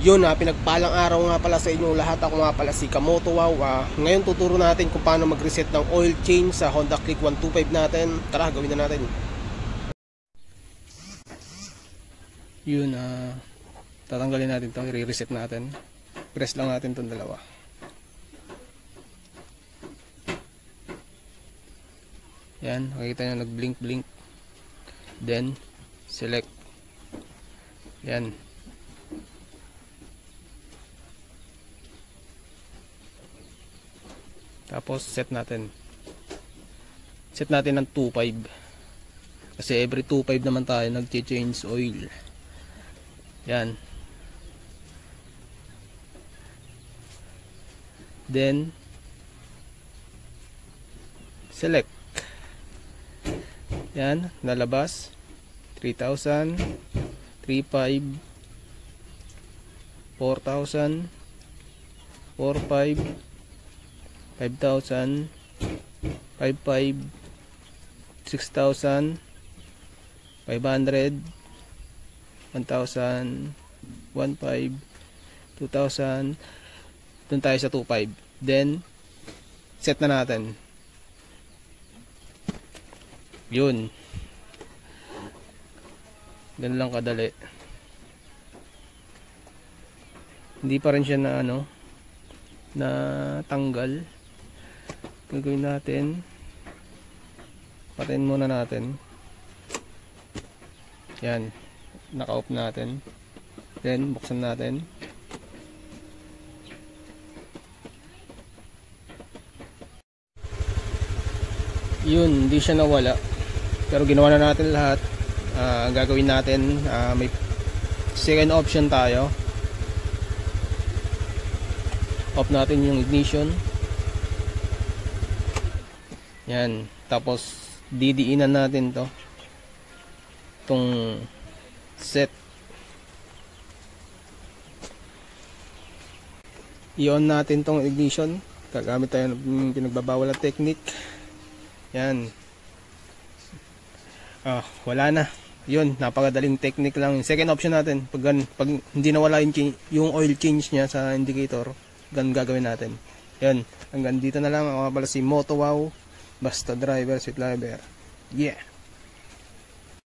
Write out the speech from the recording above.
Yun, pinagpalang araw nga pala sa inyong lahat. Ako nga pala si Kamoto Wow. Ngayon tuturo natin kung paano mag-reset ng oil change sa Honda Click 125 natin. Tara, gawin na natin. Yun, tatanggalin natin ito, i-reset natin. Press lang natin itong dalawa. Yan, makikita nyo nag-blink blink. Then select. Yan. Tapos set natin. Set natin ng 2.5. Kasi every 2.5 naman tayo nag-change oil. Yan. Then select. Yan, lalabas 3,000, 3,500, 4,000, 4,500, 5,000, 5,500, 6,000, 500, 1,000, 1,500, 2,000. Doon tayo sa 2,500. Then set na natin. Yun. Ganun lang kadali. Hindi pa rin siya na na tanggal. Gagawin natin, patayin muna natin. Yan, naka-off natin. Then buksan natin. Yun, hindi siya nawala, pero ginawa na natin lahat. Ang gagawin natin, may second option tayo. Off natin yung ignition. Yan, tapos didiinan natin to, itong set. I-on natin tong ignition. Gagamit tayo ng pinagbabawal na technique. Yan. Wala na. Yun, napakadaling technique lang. Second option natin, pag hindi nawala yung oil change niya sa indicator, ganun gagawin natin. Yan, hanggang dito na lang. Ako pala si Moto Wow, basta driver, sweet lover. Yeah.